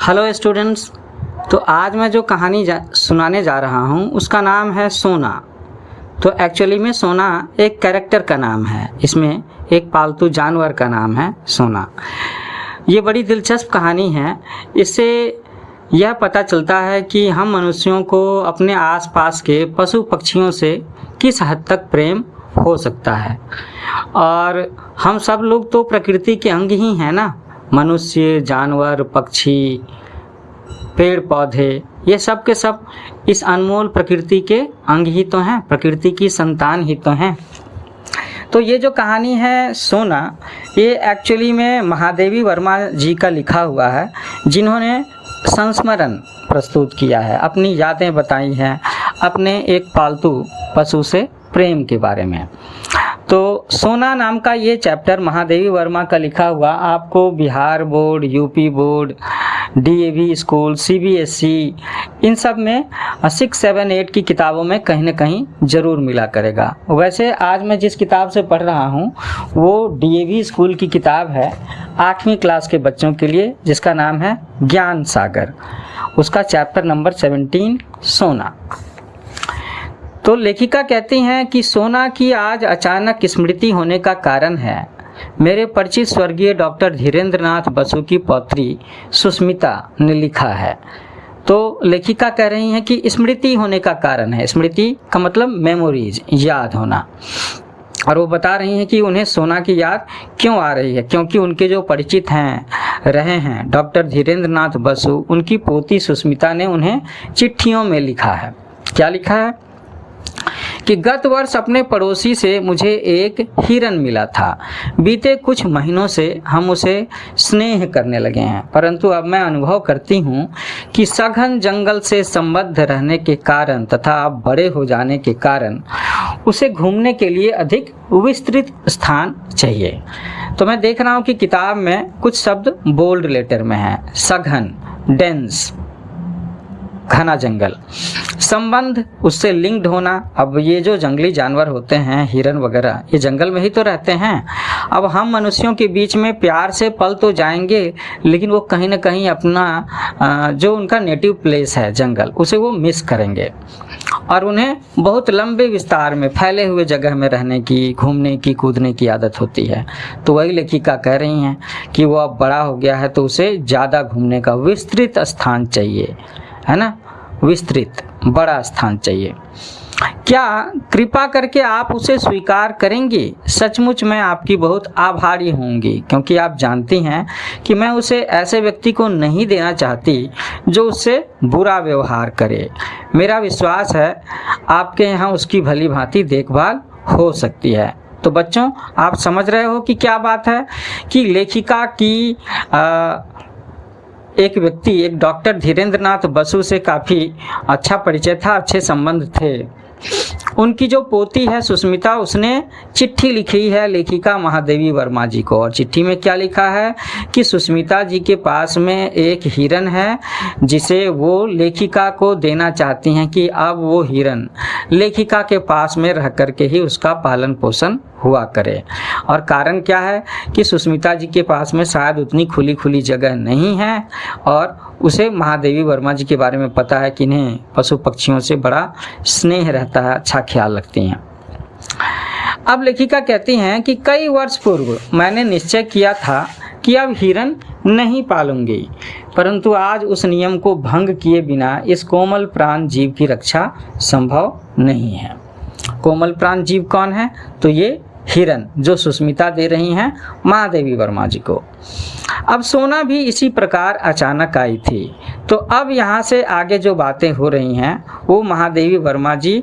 Hello students. तो आज मैं जो कहानी सुनाने जा रहा हूँ उसका नाम है सोना। तो एक्चुअली में सोना एक कैरेक्टर का नाम है, इसमें एक पालतू जानवर का नाम है सोना। ये बड़ी दिलचस्प कहानी है। इससे यह पता चलता है कि हम मनुष्यों को अपने आसपास के पशु पक्षियों से किस हद तक प्रेम हो सकता है। और हम सब लोग तो प्रकृति के अंग ही हैं ना। मनुष्य, जानवर, पक्षी, पेड़ पौधे, ये सब के सब इस अनमोल प्रकृति के अंग ही तो हैं, प्रकृति की संतान ही तो हैं। तो ये जो कहानी है सोना, ये एक्चुअली में महादेवी वर्मा जी का लिखा हुआ है, जिन्होंने संस्मरण प्रस्तुत किया है, अपनी यादें बताई हैं अपने एक पालतू पशु से प्रेम के बारे में। तो सोना नाम का ये चैप्टर महादेवी वर्मा का लिखा हुआ आपको Bihar board, UP board, DAV school, CBSE, इन सब में 6, 7, 8 की किताबों में कहीं ना कहीं ज़रूर मिला करेगा। वैसे आज मैं जिस किताब से पढ़ रहा हूँ वो डीएवी स्कूल की किताब है 8वीं क्लास के बच्चों के लिए, जिसका नाम है ज्ञान सागर। उसका चैप्टर नंबर 17 सोना। तो लेखिका कहती हैं कि सोना की आज अचानक स्मृति होने का कारण है मेरे परिचित स्वर्गीय डॉक्टर धीरेंद्र नाथ बसु की पौत्री सुष्मिता ने लिखा है। तो लेखिका कह रही हैं कि स्मृति होने का कारण है। स्मृति का मतलब मेमोरीज, याद होना। और वो बता रही हैं कि उन्हें सोना की याद क्यों आ रही है, क्योंकि उनके जो परिचित रहे हैं डॉक्टर धीरेंद्र नाथ बसु, उनकी पोती सुष्मिता ने उन्हें चिट्ठियों में लिखा है। क्या लिखा है कि गत वर्ष अपने पड़ोसी से मुझे एक हिरन मिला था। बीते कुछ महीनों से हम उसे स्नेह करने लगे हैं, परंतु अब मैं अनुभव करती हूँ कि सघन जंगल से संबद्ध रहने के कारण तथा अब बड़े हो जाने के कारण उसे घूमने के लिए अधिक विस्तृत स्थान चाहिए। तो मैं देख रहा हूँ कि किताब में कुछ शब्द बोल्ड लेटर में है। सघन, डेंस, घना जंगल, संबंध, उससे लिंक्ड होना। अब ये जो जंगली जानवर होते हैं, हिरन वगैरह, ये जंगल में ही तो रहते हैं। अब हम मनुष्यों के बीच में प्यार से पल तो जाएंगे, लेकिन वो कहीं ना कहीं अपना जो उनका नेटिव प्लेस है जंगल, उसे वो मिस करेंगे। और उन्हें बहुत लंबे विस्तार में फैले हुए जगह में रहने की, घूमने की, कूदने की आदत होती है। तो वही लेखिका कह रही हैं कि वो अब बड़ा हो गया है तो उसे ज़्यादा घूमने का विस्तृत स्थान चाहिए, है ना। विस्तृत, बड़ा स्थान चाहिए। क्या कृपा करके आप उसे स्वीकार करेंगी? सचमुच मैं आपकी बहुत आभारी होंगी, क्योंकि आप जानती हैं कि मैं उसे ऐसे व्यक्ति को नहीं देना चाहती जो उससे बुरा व्यवहार करे। मेरा विश्वास है आपके यहाँ उसकी भली भांति देखभाल हो सकती है। तो बच्चों, आप समझ रहे हो कि क्या बात है कि लेखिका की एक व्यक्ति, एक डॉक्टर धीरेंद्र नाथ बसु से काफ़ी अच्छा परिचय था, अच्छे संबंध थे। उनकी जो पोती है सुष्मिता, उसने चिट्ठी लिखी है लेखिका महादेवी वर्मा जी को। और चिट्ठी में क्या लिखा है कि सुष्मिता जी के पास में एक हिरन है जिसे वो लेखिका को देना चाहती हैं कि अब वो हिरन लेखिका के पास में रह करके ही उसका पालन पोषण हुआ करे। और कारण क्या है कि सुष्मिता जी के पास में शायद उतनी खुली खुली जगह नहीं है, और उसे महादेवी वर्मा जी के बारे में पता है कि इन्हें पशु पक्षियों से बड़ा स्नेह रहता है, अच्छा ख्याल रखती हैं। अब लेखिका कहती हैं कि कई वर्ष पूर्व मैंने निश्चय किया था कि अब हिरन नहीं पालूंगी, परंतु आज उस नियम को भंग किए बिना इस कोमल प्राण जीव की रक्षा संभव नहीं है। कोमल प्राण जीव कौन है? तो ये हिरन जो सुष्मिता दे रही हैं महादेवी वर्मा जी को। अब सोना भी इसी प्रकार अचानक आई थी। तो अब यहाँ से आगे जो बातें हो रही हैं वो महादेवी वर्मा जी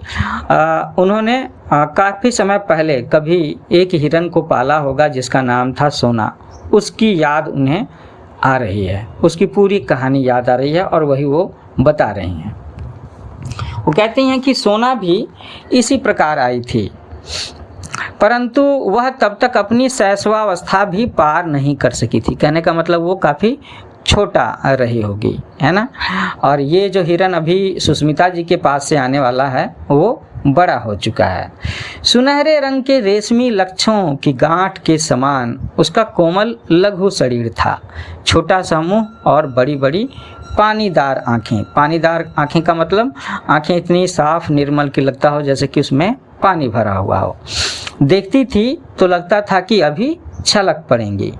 उन्होंने काफ़ी समय पहले कभी एक हिरन को पाला होगा जिसका नाम था सोना। उसकी याद उन्हें आ रही है, उसकी पूरी कहानी याद आ रही है और वही वो बता रही हैं। वो कहती हैं कि सोना भी इसी प्रकार आई थी, परंतु वह तब तक अपनी शैशवावस्था भी पार नहीं कर सकी थी। कहने का मतलब वो काफ़ी छोटा रही होगी, है ना। और ये जो हिरन अभी सुष्मिता जी के पास से आने वाला है वो बड़ा हो चुका है। सुनहरे रंग के रेशमी लक्षों की गांठ के समान उसका कोमल लघु शरीर था। छोटा सा मुंह और बड़ी बड़ी पानीदार आँखें। पानीदार आँखें का मतलब आँखें इतनी साफ निर्मल कि लगता हो जैसे कि उसमें पानी भरा हुआ हो। देखती थी तो लगता था कि अभी छलक पड़ेंगी।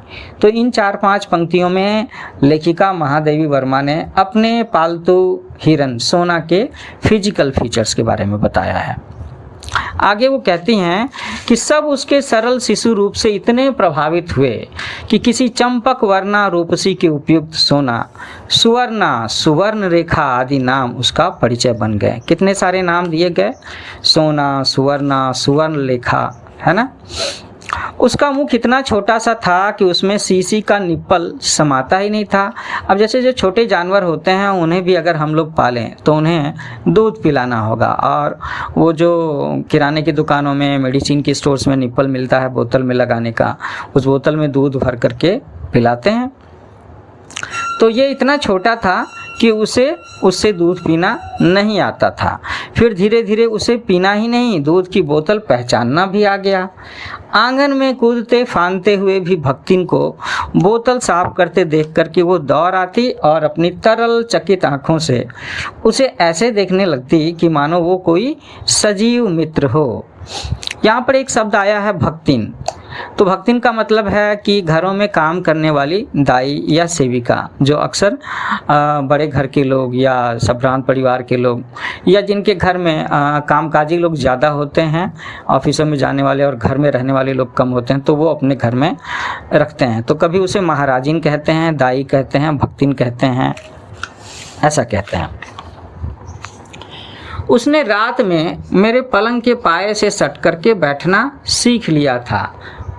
तो इन 4-5 पंक्तियों में लेखिका महादेवी वर्मा ने अपने पालतू हिरन सोना के फिजिकल फीचर्स के बारे में बताया है। आगे वो कहती हैं कि सब उसके सरल शिशु रूप से इतने प्रभावित हुए कि किसी चंपक वर्णा रूपसी के उपयुक्त सोना, सुवर्णा, सुवर्ण रेखा आदि नाम उसका परिचय बन गए। कितने सारे नाम दिए गए, सोना, सुवर्णा, सुवर्ण रेखा, है ना। उसका मुंह कितना छोटा सा था कि उसमें सीसी का निप्पल समाता ही नहीं था। अब जैसे जो छोटे जानवर होते हैं उन्हें भी अगर हम लोग पालें तो उन्हें दूध पिलाना होगा, और वो जो किराने की दुकानों में, मेडिसिन की स्टोर्स में निप्पल मिलता है बोतल में लगाने का, उस बोतल में दूध भर करके पिलाते हैं। तो ये इतना छोटा था कि उससे दूध पीना नहीं आता था। फिर धीरे धीरे उसे पीना ही नहीं, दूध की बोतल पहचानना भी आ गया। आंगन में कूदते फांदते हुए भी भक्तिन को बोतल साफ करते देख कर के वो दौड़ आती और अपनी तरल चकित आंखों से उसे ऐसे देखने लगती कि मानो वो कोई सजीव मित्र हो। यहाँ पर एक शब्द आया है भक्तिन। तो भक्तिन का मतलब है कि घरों में काम करने वाली दाई या सेविका, जो अक्सर बड़े घर के लोग या संभ्रांत परिवार के लोग या जिनके घर में कामकाजी लोग ज़्यादा होते हैं, ऑफिसों में जाने वाले और घर में रहने वाले लोग कम होते हैं, तो वो अपने घर में रखते हैं। तो कभी उसे महाराजिन कहते हैं, दाई कहते हैं, भक्तिन कहते हैं, ऐसा कहते हैं। उसने रात में मेरे पलंग के पाए से सट करके बैठना सीख लिया था,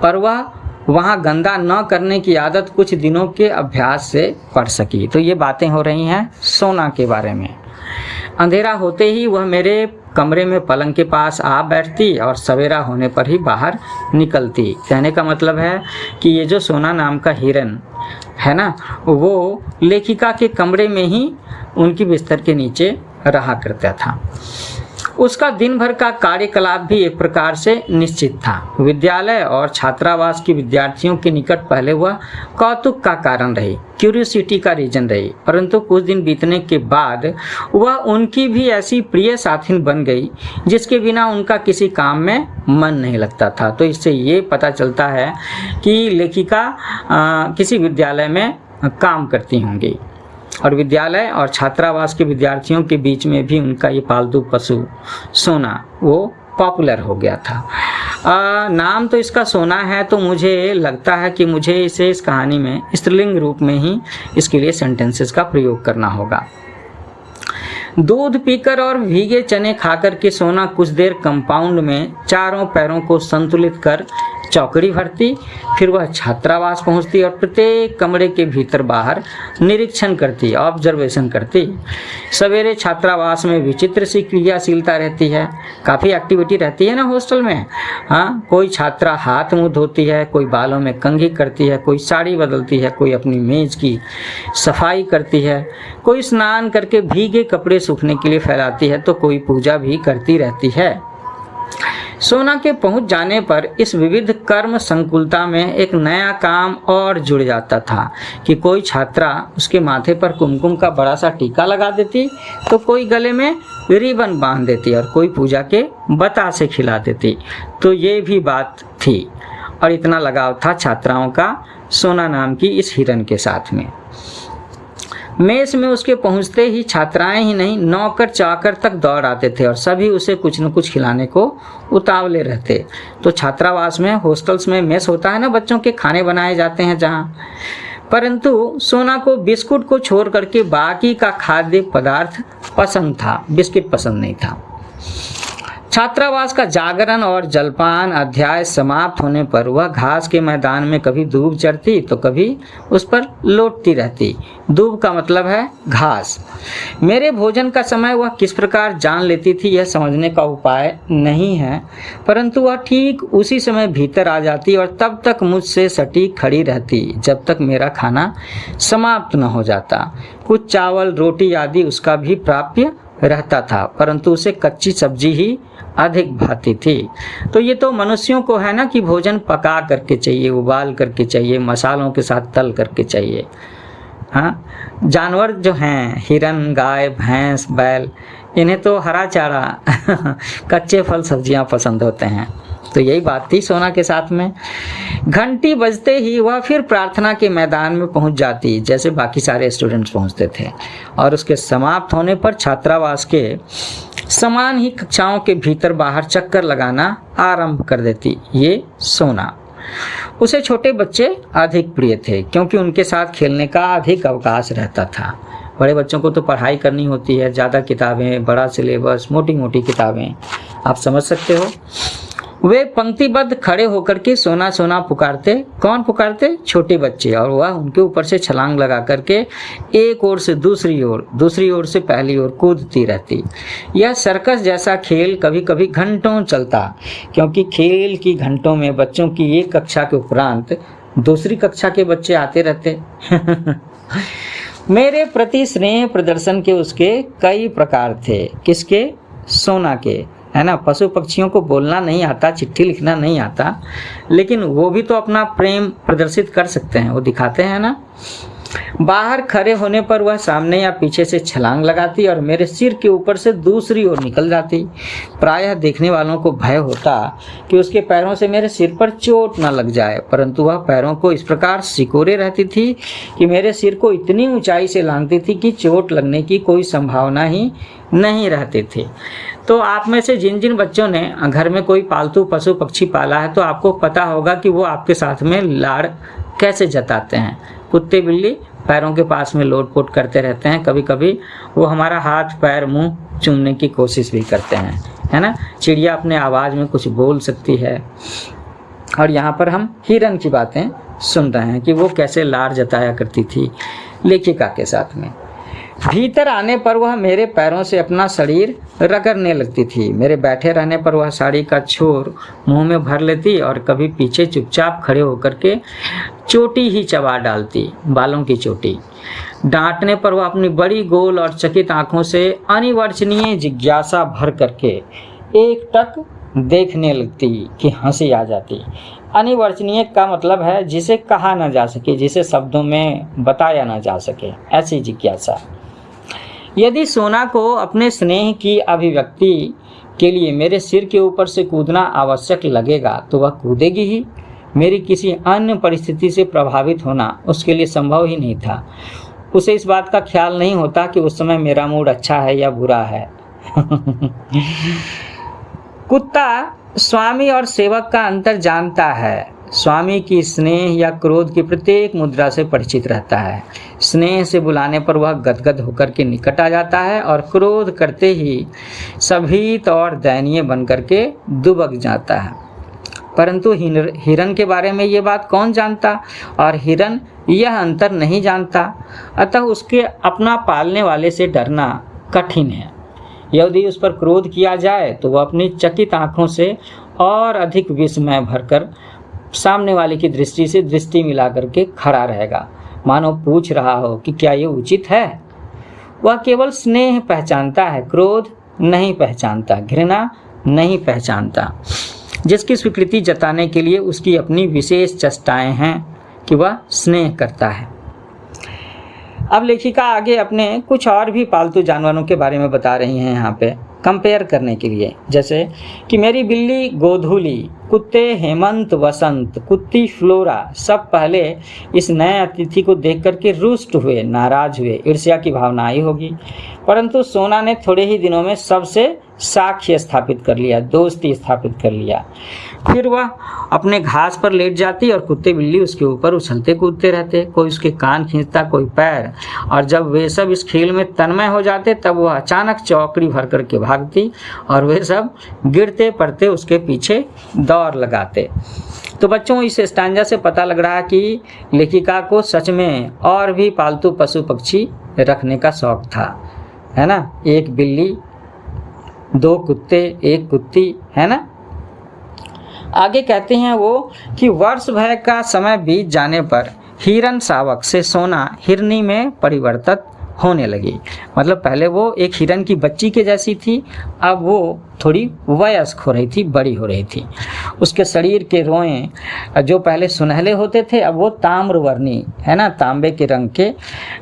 पर वह वहाँ गंदा न करने की आदत कुछ दिनों के अभ्यास से पड़ सकी। तो ये बातें हो रही हैं सोना के बारे में। अंधेरा होते ही वह मेरे कमरे में पलंग के पास आ बैठती और सवेरा होने पर ही बाहर निकलती। कहने का मतलब है कि ये जो सोना नाम का हिरन है ना, वो लेखिका के कमरे में ही उनकी बिस्तर के नीचे रहा करता था। उसका दिन भर का कार्यकलाप भी एक प्रकार से निश्चित था। विद्यालय और छात्रावास के विद्यार्थियों के निकट पहले वह कौतुक का कारण रही, क्यूरियोसिटी का रीजन रही, परंतु कुछ दिन बीतने के बाद वह उनकी भी ऐसी प्रिय साथिन बन गई जिसके बिना उनका किसी काम में मन नहीं लगता था। तो इससे ये पता चलता है कि लेखिका किसी विद्यालय में काम करती होंगी और विद्यालय और छात्रावास के विद्यार्थियों के बीच में भी उनका ये पालतू पशु सोना वो पॉपुलर हो गया था। नाम तो इसका सोना है, तो मुझे लगता है कि मुझे इसे इस कहानी में स्त्रीलिंग रूप में ही इसके लिए सेंटेंसेस का प्रयोग करना होगा। दूध पीकर और भीगे चने खाकर के सोना कुछ देर कंपाउंड में चारों पैरों को संतुलित कर चौकड़ी भरती, फिर वह छात्रावास पहुंचती और प्रत्येक कमरे के भीतर बाहर निरीक्षण करती, ऑब्जर्वेशन करती। सवेरे छात्रावास में विचित्र सी क्रियाशीलता रहती है, काफ़ी एक्टिविटी रहती है ना हॉस्टल में। हाँ, कोई छात्रा हाथ मुंह धोती है, कोई बालों में कंघी करती है, कोई साड़ी बदलती है, कोई अपनी मेज की सफाई करती है, कोई स्नान करके भीगे कपड़े सूखने के लिए फैलाती है, तो कोई पूजा भी करती रहती है। सोना के पहुंच जाने पर इस विविध कर्म संकुलता में एक नया काम और जुड़ जाता था कि कोई छात्रा उसके माथे पर कुमकुम का बड़ा सा टीका लगा देती, तो कोई गले में रिबन बांध देती और कोई पूजा के बतासे खिला देती। तो ये भी बात थी और इतना लगाव था छात्राओं का सोना नाम की इस हिरन के साथ में। मेस में उसके पहुंचते ही छात्राएं ही नहीं, नौकर चाकर तक दौड़ आते थे और सभी उसे कुछ न कुछ खिलाने को उतावले रहते। तो छात्रावास में, हॉस्टल्स में मेस होता है ना, बच्चों के खाने बनाए जाते हैं जहाँ, परंतु सोना को बिस्कुट को छोड़ करके बाकी का खाद्य पदार्थ पसंद था, बिस्किट पसंद नहीं था। छात्रावास का जागरण और जलपान अध्याय समाप्त होने पर वह घास के मैदान में कभी दूब चढ़ती तो कभी उस पर लौटती रहती। दूब का मतलब है घास। मेरे भोजन का समय वह किस प्रकार जान लेती थी यह समझने का उपाय नहीं है, परंतु वह ठीक उसी समय भीतर आ जाती और तब तक मुझसे सटी खड़ी रहती जब तक मेरा खाना समाप्त न हो जाता। कुछ चावल रोटी आदि उसका भी प्राप्य रहता था, परंतु उसे कच्ची सब्जी ही अधिक भाती थी। तो ये तो मनुष्यों को है ना कि भोजन पका करके चाहिए, उबाल करके चाहिए, मसालों के साथ तल करके चाहिए। हाँ, जानवर जो हैं, हिरन, गाय, भैंस, बैल, इन्हें तो हरा चारा कच्चे फल सब्जियां पसंद होते हैं। तो यही बात थी सोना के साथ में। घंटी बजते ही वह फिर प्रार्थना के मैदान में पहुंच जाती, जैसे बाकी सारे स्टूडेंट्स पहुंचते थे, और उसके समाप्त होने पर छात्रावास के समान ही कक्षाओं के भीतर बाहर चक्कर लगाना आरंभ कर देती। ये सोना। उसे छोटे बच्चे अधिक प्रिय थे, क्योंकि उनके साथ खेलने का अधिक अवकाश रहता था। बड़े बच्चों को तो पढ़ाई करनी होती है, ज़्यादा किताबें, बड़ा सिलेबस, मोटी मोटी किताबें, आप समझ सकते हो। वे पंक्तिबद्ध खड़े होकर के सोना सोना पुकारते। कौन पुकारते? छोटे बच्चे। और वह उनके ऊपर से छलांग लगा करके एक ओर से दूसरी ओर, दूसरी ओर से पहली ओर कूदती रहती। यह सर्कस जैसा खेल कभी कभी घंटों चलता, क्योंकि खेल की घंटों में बच्चों की एक कक्षा के उपरांत दूसरी कक्षा के बच्चे आते रहते। मेरे प्रति स्नेह प्रदर्शन के उसके कई प्रकार थे। किसके? सोना के, है ना। पशु पक्षियों को बोलना नहीं आता, चिट्ठी लिखना नहीं आता, लेकिन वो भी तो अपना प्रेम प्रदर्शित कर सकते हैं, वो दिखाते हैं ना। बाहर खड़े होने पर वह सामने या पीछे से छलांग लगाती और मेरे सिर के ऊपर से दूसरी ओर निकल जाती। प्रायः देखने वालों को भय होता कि उसके पैरों से मेरे सिर पर चोट न लग जाए, परंतु वह पैरों को इस प्रकार सिकोड़े रहती थी कि मेरे सिर को इतनी ऊंचाई से लांघती थी कि चोट लगने की कोई संभावना ही नहीं रहती थी। तो आप में से जिन जिन बच्चों ने घर में कोई पालतू पशु पक्षी पाला है, तो आपको पता होगा कि वो आपके साथ में लाड़ कैसे जताते हैं। कुत्ते बिल्ली पैरों के पास में लोट-पोट करते रहते हैं, कभी कभी वो हमारा हाथ पैर मुंह चूमने की कोशिश भी करते हैं, है ना। चिड़िया अपने आवाज़ में कुछ बोल सकती है। और यहाँ पर हम हिरन की बातें सुन रहे हैं कि वो कैसे लाड़ जताया करती थी लेखिका के साथ में। भीतर आने पर वह मेरे पैरों से अपना शरीर रगड़ने लगती थी। मेरे बैठे रहने पर वह साड़ी का छोर मुंह में भर लेती और कभी पीछे चुपचाप खड़े होकर के चोटी ही चबा डालती, बालों की चोटी। डांटने पर वह अपनी बड़ी गोल और चकित आंखों से अनिवर्चनीय जिज्ञासा भर करके एक टक देखने लगती कि हंसी आ जाती। अनिवर्चनीय का मतलब है जिसे कहा ना जा सके, जिसे शब्दों में बताया ना जा सके, ऐसी जिज्ञासा। यदि सोना को अपने स्नेह की अभिव्यक्ति के लिए मेरे सिर के ऊपर से कूदना आवश्यक लगेगा तो वह कूदेगी ही। मेरी किसी अन्य परिस्थिति से प्रभावित होना उसके लिए संभव ही नहीं था। उसे इस बात का ख्याल नहीं होता कि उस समय मेरा मूड अच्छा है या बुरा है। कुत्ता स्वामी और सेवक का अंतर जानता है। स्वामी की स्नेह या क्रोध की प्रत्येक मुद्रा से परिचित रहता है। स्नेह से बुलाने पर वह गदगद होकर के निकट आ जाता है और क्रोध करते ही सभीत और दयनीय बन करके दुबक जाता है। परंतु हिरन के बारे में ये बात कौन जानता, और हिरन यह अंतर नहीं जानता। अतः उसके अपना पालने वाले से डरना कठिन है। यदि उस पर क्रोध किया जाए तो वह अपनी चकित आंखों से और अधिक विस्मय भरकर सामने वाले की दृष्टि से दृष्टि मिला करके खड़ा रहेगा, मानो पूछ रहा हो कि क्या ये उचित है। वह केवल स्नेह पहचानता है, क्रोध नहीं पहचानता, घृणा नहीं पहचानता, जिसकी स्वीकृति जताने के लिए उसकी अपनी विशेष चेष्टाएं हैं कि वह स्नेह करता है। अब लेखिका आगे अपने कुछ और भी पालतू जानवरों के बारे में बता रही हैं यहाँ पे कंपेयर करने के लिए, जैसे कि मेरी बिल्ली गोधूली, कुत्ते हेमंत वसंत, कुत्ती फ्लोरा सब पहले इस नए अतिथि को देख करके रुष्ट हुए, नाराज हुए, ईर्ष्या की भावना आई होगी। परंतु सोना ने थोड़े ही दिनों में सबसे साक्ष्य स्थापित कर लिया, दोस्ती स्थापित कर लिया। फिर वह अपने घास पर लेट जाती और कुत्ते बिल्ली उसके ऊपर उछलते कूदते रहते, कोई उसके कान खींचता, कोई पैर, और जब वे सब इस खेल में तन्मय हो जाते तब वह अचानक चौकड़ी भर करके भागती और वे सब गिरते पड़ते उसके पीछे दौड़ लगाते। तो बच्चों, इस स्टैंजा से पता लग रहा है कि लेखिका को सच में और भी पालतू पशु पक्षी रखने का शौक था, है ना। एक बिल्ली, 2 कुत्ते, 1 कुत्ती, है ना। आगे कहते हैं वो कि वर्ष भर का समय बीत जाने पर हिरन शावक से सोना हिरनी में परिवर्तित होने लगी। मतलब पहले वो एक हिरन की बच्ची के जैसी थी, अब वो थोड़ी वयस्क हो रही थी, बड़ी हो रही थी। उसके शरीर के रोएं जो पहले सुनहले होते थे, अब वो ताम्रवर्णी, है ना, तांबे के रंग के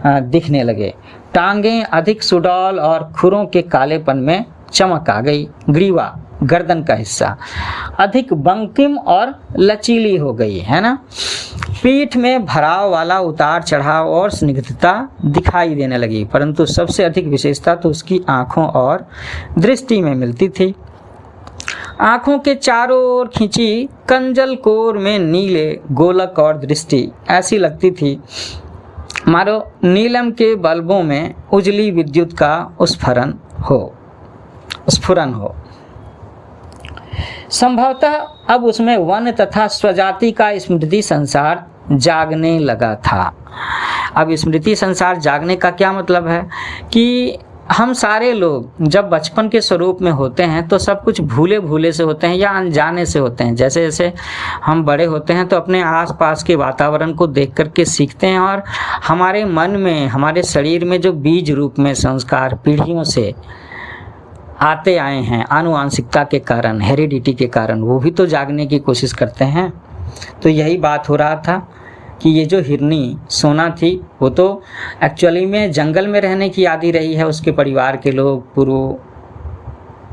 दिखने लगे। टांगें अधिक सुडौल और खुरों के कालेपन में चमक आ गई। ग्रीवा, गर्दन का हिस्सा, अधिक बंकिम और लचीली हो गई, है ना। पीठ में भराव वाला उतार चढ़ाव और स्निग्धता दिखाई देने लगी, परंतु सबसे अधिक विशेषता तो उसकी आंखों और दृष्टि में मिलती थी। आंखों के चारों ओर खींची कंजल कोर में नीले गोलक और दृष्टि ऐसी लगती थी मानो नीलम के बल्बों में उजली विद्युत का स्फुरन हो। संभवतः अब उसमें वन तथा स्वजाति का स्मृति संसार जागने लगा था। अब स्मृति संसार जागने का क्या मतलब है कि हम सारे लोग जब बचपन के स्वरूप में होते हैं तो सब कुछ भूले भूले से होते हैं या अनजाने से होते हैं। जैसे जैसे हम बड़े होते हैं तो अपने आसपास के वातावरण को देख करके सीखते हैं, और हमारे मन में, हमारे शरीर में जो बीज रूप में संस्कार पीढ़ियों से आते आए हैं आनुवांशिकता के कारण, हेरिडिटी के कारण, वो भी तो जागने की कोशिश करते हैं। तो यही बात हो रहा था कि ये जो हिरनी सोना थी वो तो एक्चुअली में जंगल में रहने की आदी रही है, उसके परिवार के लोग,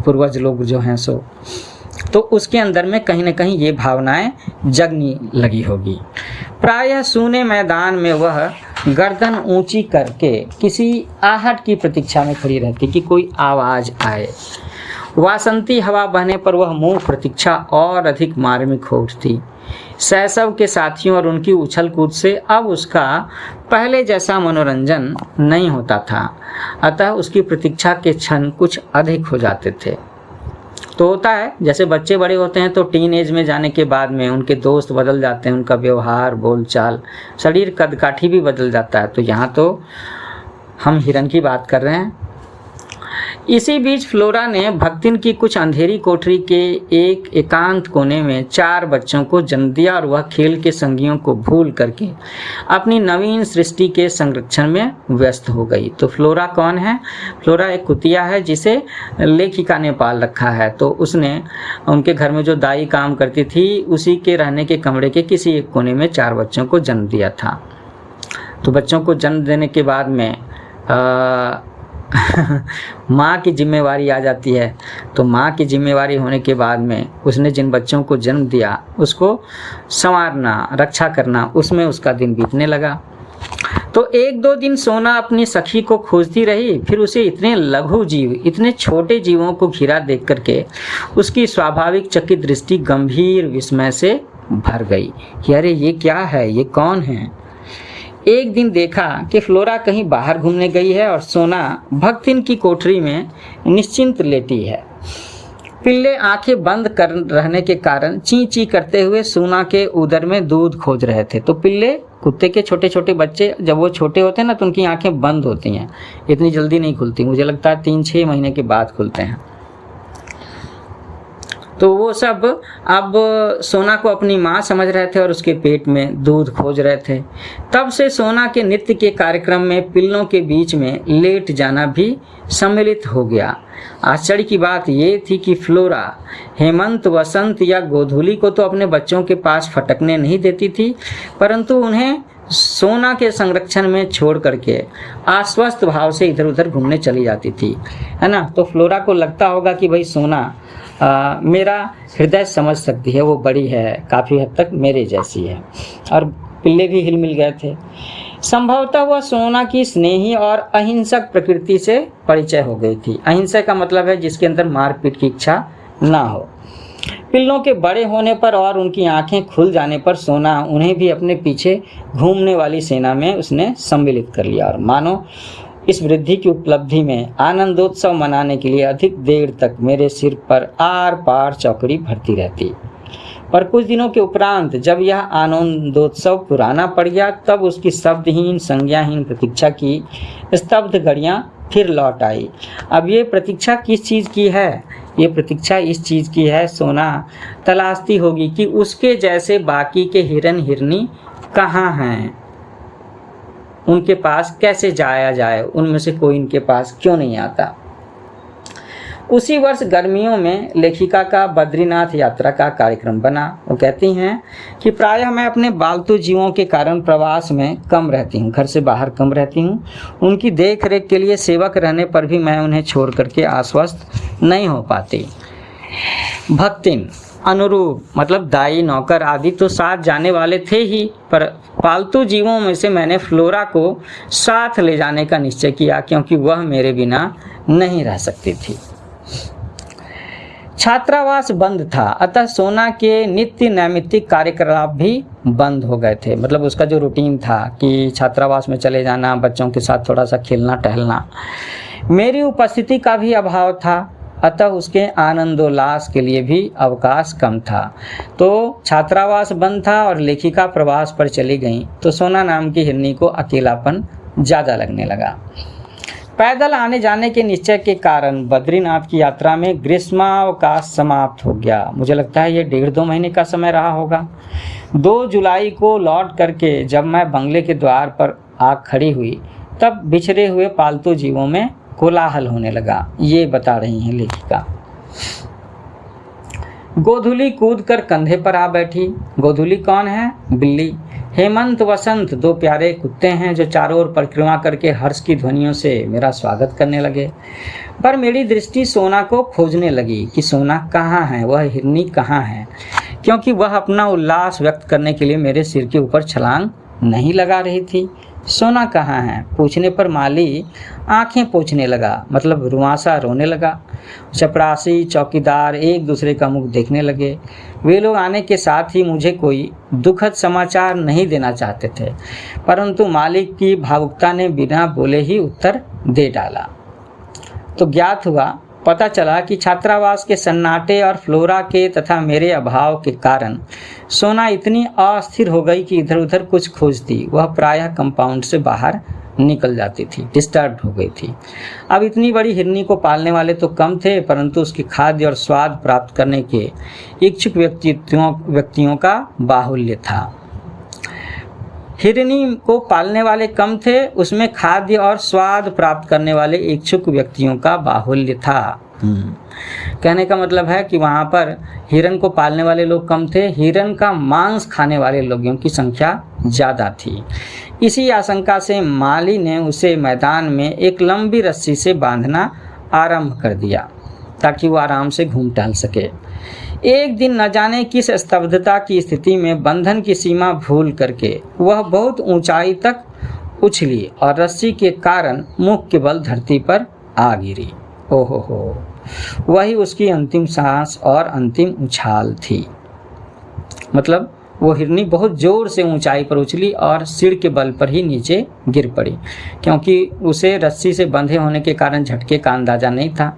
पूर्वज लोग जो हैं सो, तो उसके अंदर में कहीं ना कहीं ये भावनाएं जगने लगी होगी। प्रायः सूने मैदान में वह गर्दन ऊंची करके किसी आहट की प्रतीक्षा में खड़ी रहती कि कोई आवाज आए। वासंती हवा बहने पर वह मूक प्रतीक्षा और अधिक मार्मिक हो उठती। शैशव के साथियों और उनकी उछल कूद से अब उसका पहले जैसा मनोरंजन नहीं होता था, अतः उसकी प्रतीक्षा के क्षण कुछ अधिक हो जाते थे। तो होता है जैसे बच्चे बड़े होते हैं तो टीन एज में जाने के बाद में उनके दोस्त बदल जाते हैं, उनका व्यवहार, बोलचाल, शरीर कदकाठी भी बदल जाता है। तो यहाँ तो हम हिरन की बात कर रहे हैं। इसी बीच फ्लोरा ने भक्तिन की कुछ अंधेरी कोठरी के एक एकांत कोने में 4 बच्चों को जन्म दिया और वह खेल के संगियों को भूल करके अपनी नवीन सृष्टि के संरक्षण में व्यस्त हो गई। तो फ्लोरा कौन है? फ्लोरा एक कुतिया है जिसे लेखिका ने पाल रखा है। तो उसने उनके घर में जो दाई काम करती थी उसी के रहने के कमरे के किसी एक कोने में 4 बच्चों को जन्म दिया था। तो बच्चों को जन्म देने के बाद में माँ की जिम्मेवारी आ जाती है। तो माँ की जिम्मेवारी होने के बाद में उसने जिन बच्चों को जन्म दिया उसको संवारना, रक्षा करना, उसमें उसका दिन बीतने लगा। तो 1-2 दिन सोना अपनी सखी को खोजती रही, फिर उसे इतने लघु जीव, इतने छोटे जीवों को घिरा देख करके उसकी स्वाभाविक चकित दृष्टि गंभीर विस्मय से भर गई कि अरे ये क्या है, ये कौन है। एक दिन देखा कि फ्लोरा कहीं बाहर घूमने गई है और सोना भक्तिन की कोठरी में निश्चिंत लेटी है। पिल्ले आंखें बंद कर रहने के कारण ची ची करते हुए सोना के उदर में दूध खोज रहे थे। तो पिल्ले, कुत्ते के छोटे छोटे बच्चे जब वो छोटे होते हैं ना तो उनकी आंखें बंद होती हैं, इतनी जल्दी नहीं खुलती, मुझे लगता है 3-6 महीने के बाद खुलते हैं। तो वो सब अब सोना को अपनी माँ समझ रहे थे और उसके पेट में दूध खोज रहे थे। तब से सोना के नृत्य के कार्यक्रम में पिल्लों के बीच में लेट जाना भी सम्मिलित हो गया। आश्चर्य की बात ये थी कि फ्लोरा हेमंत, वसंत या गोधूली को तो अपने बच्चों के पास फटकने नहीं देती थी, परंतु उन्हें सोना के संरक्षण में छोड़ करके आश्वस्त भाव से इधर उधर घूमने चली जाती थी, है ना। तो फ्लोरा को लगता होगा कि भाई सोना मेरा हृदय समझ सकती है, वो बड़ी है, काफ़ी हद तक मेरे जैसी है। और पिल्ले भी हिल मिल गए थे। संभवतः वह सोना की स्नेही और अहिंसक प्रकृति से परिचय हो गई थी। अहिंसा का मतलब है जिसके अंदर मारपीट की इच्छा ना हो। पिल्लों के बड़े होने पर और उनकी आंखें खुल जाने पर सोना उन्हें भी अपने पीछे घूमने वाली सेना में उसने सम्मिलित कर लिया, और मानो इस वृद्धि की उपलब्धि में आनंदोत्सव मनाने के लिए अधिक देर तक मेरे सिर पर आर पार चौकड़ी भरती रहती। पर कुछ दिनों के उपरांत जब यह आनंदोत्सव पुराना पड़ गया तब उसकी शब्दहीन, संज्ञाहीन प्रतीक्षा की स्तब्ध घड़ियां फिर लौट आई। अब ये प्रतीक्षा किस चीज़ की है? ये प्रतीक्षा इस चीज़ की है, सोना तलाशती होगी कि उसके जैसे बाकी के हिरन हिरनी कहाँ हैं। उनके पास कैसे जाया जाए, उनमें से कोई इनके पास क्यों नहीं आता। उसी वर्ष गर्मियों में लेखिका का बद्रीनाथ यात्रा का कार्यक्रम बना। वो कहती हैं कि प्रायः मैं अपने पालतू जीवों के कारण प्रवास में कम रहती हूँ, घर से बाहर कम रहती हूँ। उनकी देख रेख के लिए सेवक रहने पर भी मैं उन्हें छोड़ करके आश्वस्त नहीं हो पाती। भक्तिन अनुरूप मतलब दाई नौकर आदि तो साथ जाने वाले थे ही, पर पालतू जीवों में से मैंने फ्लोरा को साथ ले जाने का निश्चय किया, क्योंकि वह मेरे बिना नहीं रह सकती थी। छात्रावास बंद था, अतः सोना के नित्य नैमित्तिक कार्यकलाप भी बंद हो गए थे। मतलब उसका जो रूटीन था कि छात्रावास में चले जाना, बच्चों के साथ थोड़ा सा खेलना टहलना, मेरी उपस्थिति का भी अभाव था, अतः उसके आनंदोल्लास के लिए भी अवकाश कम था। तो छात्रावास बंद था और लेखिका प्रवास पर चली गई, तो सोना नाम की हिरनी को अकेलापन ज़्यादा लगने लगा। पैदल आने जाने के निश्चय के कारण बद्रीनाथ की यात्रा में ग्रीष्मावकाश समाप्त हो गया। मुझे लगता है ये 1.5-2 महीने का समय रहा होगा। 2 जुलाई को लौट करके जब मैं बंगले के द्वार पर आ खड़ी हुई, तब बिछड़े हुए पालतू जीवों में कोलाहल होने लगा। ये बता रही हैं लेखिका। गोधुली कूद कर कंधे पर आ बैठी। गोधुली कौन है? बिल्ली। हेमंत वसंत 2 प्यारे कुत्ते हैं जो चारों ओर परिक्रमा करके हर्ष की ध्वनियों से मेरा स्वागत करने लगे। पर मेरी दृष्टि सोना को खोजने लगी कि सोना कहाँ है, वह हिरनी कहाँ है, क्योंकि वह अपना उल्लास व्यक्त करने के लिए मेरे सिर के ऊपर छलांग नहीं लगा रही थी। सोना कहाँ है पूछने पर माली आंखें पोंछने लगा, मतलब रुआंसा रोने लगा। चपरासी चौकीदार एक दूसरे का मुख देखने लगे। वे लोग आने के साथ ही मुझे कोई दुखद समाचार नहीं देना चाहते थे, परंतु मालिक की भावुकता ने बिना बोले ही उत्तर दे डाला। तो ज्ञात हुआ, पता चला कि छात्रावास के सन्नाटे और फ्लोरा के तथा मेरे अभाव के कारण सोना इतनी अस्थिर हो गई कि इधर उधर कुछ खोजती। वह प्रायः कंपाउंड से बाहर निकल जाती थी, डिस्टर्ब हो गई थी। अब इतनी बड़ी हिरनी को पालने वाले तो कम थे, परंतु उसके खाद्य और स्वाद प्राप्त करने के इच्छुक व्यक्तियों का बाहुल्य था। हिरनी को पालने वाले कम थे, उसमें खाद्य और स्वाद प्राप्त करने वाले इच्छुक व्यक्तियों का बाहुल्य था। कहने का मतलब है कि वहाँ पर हिरन को पालने वाले लोग कम थे, हिरन का मांस खाने वाले लोगों की संख्या ज़्यादा थी। इसी आशंका से माली ने उसे मैदान में एक लंबी रस्सी से बांधना आरंभ कर दिया ताकि वो आराम से घूम टहल सके। एक दिन न जाने किस स्तब्धता की स्थिति में बंधन की सीमा भूल करके वह बहुत ऊंचाई तक उछली और रस्सी के कारण मुख के बल धरती पर आ गिरी। ओहो हो, वही उसकी अंतिम सांस और अंतिम उछाल थी। मतलब वो हिरनी बहुत जोर से ऊंचाई पर उछली और सिर के बल पर ही नीचे गिर पड़ी, क्योंकि उसे रस्सी से बंधे होने के कारण झटके का अंदाज़ा नहीं था।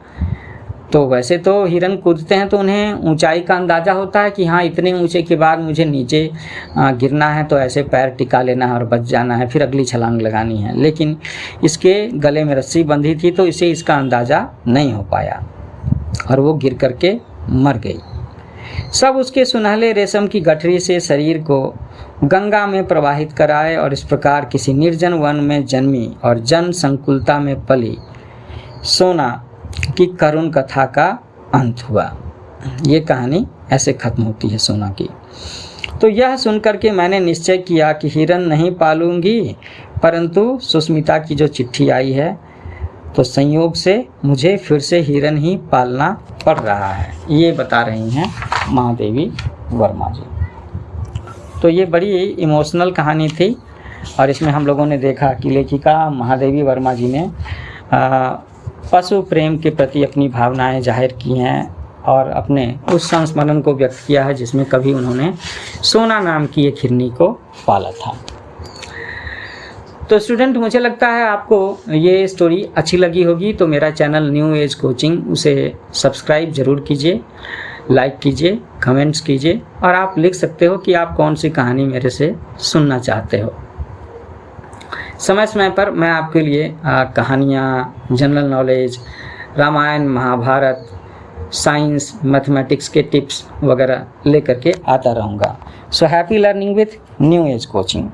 तो वैसे तो हिरन कूदते हैं तो उन्हें ऊंचाई का अंदाज़ा होता है कि हाँ इतने ऊंचे के बाद मुझे नीचे गिरना है, तो ऐसे पैर टिका लेना है और बच जाना है, फिर अगली छलांग लगानी है। लेकिन इसके गले में रस्सी बंधी थी तो इसे इसका अंदाज़ा नहीं हो पाया और वो गिर करके मर गई। सब उसके सुनहले रेशम की गठरी से शरीर को गंगा में प्रवाहित कराए और इस प्रकार किसी निर्जन वन में जन्मी और जन संकुलता में पली सोना की करुण कथा का अंत हुआ। ये कहानी ऐसे खत्म होती है सोना की। तो यह सुनकर के मैंने निश्चय किया कि हिरन नहीं पालूंगी, परंतु सुस्मिता की जो चिट्ठी आई है तो संयोग से मुझे फिर से हिरन ही पालना पड़ रहा है। ये बता रही हैं महादेवी वर्मा जी। तो ये बड़ी इमोशनल कहानी थी और इसमें हम लोगों ने देखा कि लेखिका महादेवी वर्मा जी ने पशु प्रेम के प्रति अपनी भावनाएं जाहिर की हैं और अपने उस संस्मरण को व्यक्त किया है जिसमें कभी उन्होंने सोना नाम की एक हिरनी को पाला था। तो स्टूडेंट, मुझे लगता है आपको ये स्टोरी अच्छी लगी होगी, तो मेरा चैनल न्यू एज कोचिंग उसे सब्सक्राइब ज़रूर कीजिए, लाइक कीजिए, कमेंट्स कीजिए और आप लिख सकते हो कि आप कौन सी कहानी मेरे से सुनना चाहते हो। समय समय पर मैं आपके लिए कहानियाँ, general knowledge, Ramayana, Mahabharata, science, mathematics के टिप्स वगैरह लेकर के आता रहूँगा। So happy learning with new age coaching.